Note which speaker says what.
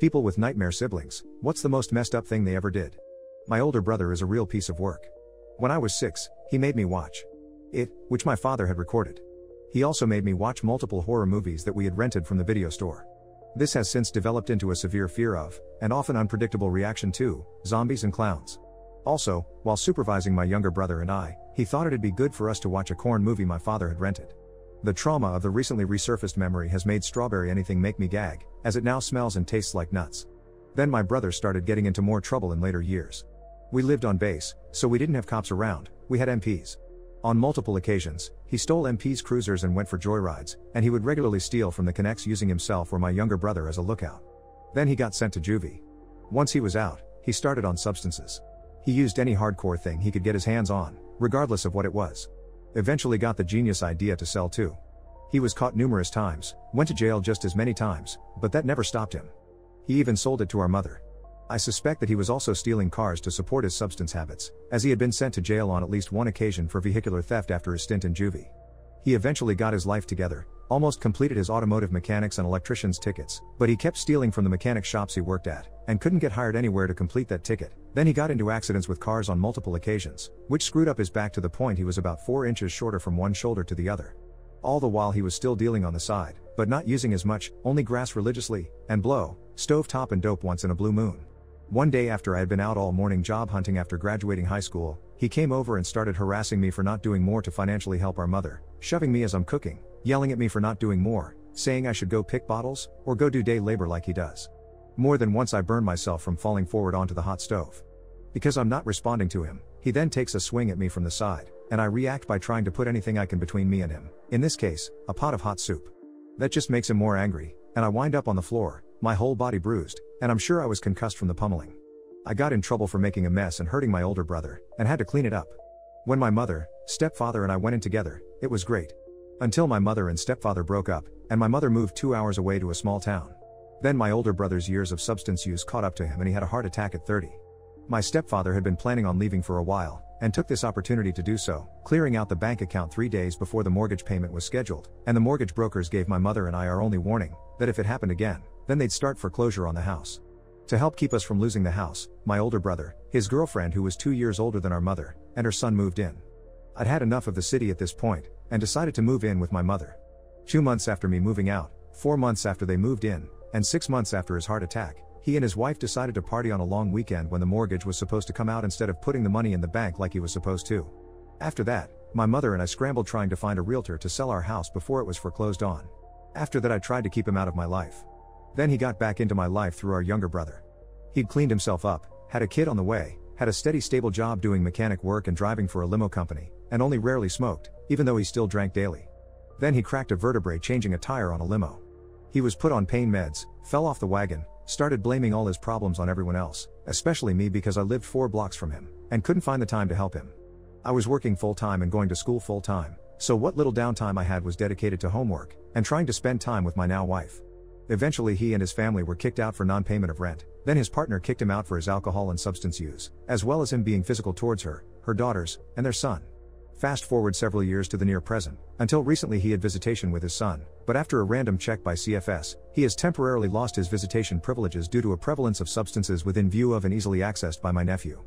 Speaker 1: People with nightmare siblings, what's the most messed up thing they ever did? My older brother is a real piece of work. When I was 6, he made me watch It, which my father had recorded. He also made me watch multiple horror movies that we had rented from the video store. This has since developed into a severe fear of, and often unpredictable reaction to, zombies and clowns. Also, while supervising my younger brother and I, he thought it'd be good for us to watch a corn movie my father had rented. The trauma of the recently resurfaced memory has made strawberry anything make me gag, as it now smells and tastes like nuts. Then my brother started getting into more trouble in later years. We lived on base, so we didn't have cops around, we had MPs. On multiple occasions, he stole MP's cruisers and went for joyrides, and he would regularly steal from the connects using himself or my younger brother as a lookout. Then he got sent to juvie. Once he was out, he started on substances. He used any hardcore thing he could get his hands on, regardless of what it was. Eventually got the genius idea to sell too. He was caught numerous times, went to jail just as many times, but that never stopped him. He even sold it to our mother. I suspect that he was also stealing cars to support his substance habits, as he had been sent to jail on at least one occasion for vehicular theft after his stint in juvie. He eventually got his life together, almost completed his automotive mechanics and electrician's tickets, but he kept stealing from the mechanic shops he worked at, and couldn't get hired anywhere to complete that ticket. Then he got into accidents with cars on multiple occasions, which screwed up his back to the point he was about 4 inches shorter from one shoulder to the other. All the while he was still dealing on the side, but not using as much, only grass religiously, and blow, stovetop and dope once in a blue moon. One day after I had been out all morning job hunting after graduating high school, he came over and started harassing me for not doing more to financially help our mother, shoving me as I'm cooking, yelling at me for not doing more, saying I should go pick bottles, or go do day labor like he does. More than once I burned myself from falling forward onto the hot stove. Because I'm not responding to him, he then takes a swing at me from the side, and I react by trying to put anything I can between me and him, in this case, a pot of hot soup. That just makes him more angry, and I wind up on the floor, my whole body bruised, and I'm sure I was concussed from the pummeling. I got in trouble for making a mess and hurting my older brother, and had to clean it up. When my mother, stepfather and I went in together, it was great. Until my mother and stepfather broke up, and my mother moved 2 hours away to a small town. Then my older brother's years of substance use caught up to him and he had a heart attack at 30. My stepfather had been planning on leaving for a while, and took this opportunity to do so, clearing out the bank account 3 days before the mortgage payment was scheduled, and the mortgage brokers gave my mother and I our only warning, that if it happened again, then they'd start foreclosure on the house. To help keep us from losing the house, my older brother, his girlfriend who was 2 years older than our mother, and her son moved in. I'd had enough of the city at this point, and decided to move in with my mother. 2 months after me moving out, 4 months after they moved in, and 6 months after his heart attack, he and his wife decided to party on a long weekend when the mortgage was supposed to come out instead of putting the money in the bank like he was supposed to. After that, my mother and I scrambled trying to find a realtor to sell our house before it was foreclosed on. After that I tried to keep him out of my life. Then he got back into my life through our younger brother. He'd cleaned himself up, had a kid on the way, had a steady stable job doing mechanic work and driving for a limo company, and only rarely smoked, even though he still drank daily. Then he cracked a vertebrae changing a tire on a limo. He was put on pain meds, fell off the wagon, started blaming all his problems on everyone else, especially me because I lived 4 blocks from him, and couldn't find the time to help him. I was working full-time and going to school full-time, so what little downtime I had was dedicated to homework, and trying to spend time with my now wife. Eventually he and his family were kicked out for non-payment of rent, then his partner kicked him out for his alcohol and substance use, as well as him being physical towards her, her daughters, and their son. Fast forward several years to the near present, until recently he had visitation with his son, but after a random check by CFS, he has temporarily lost his visitation privileges due to a prevalence of substances within view of and easily accessed by my nephew.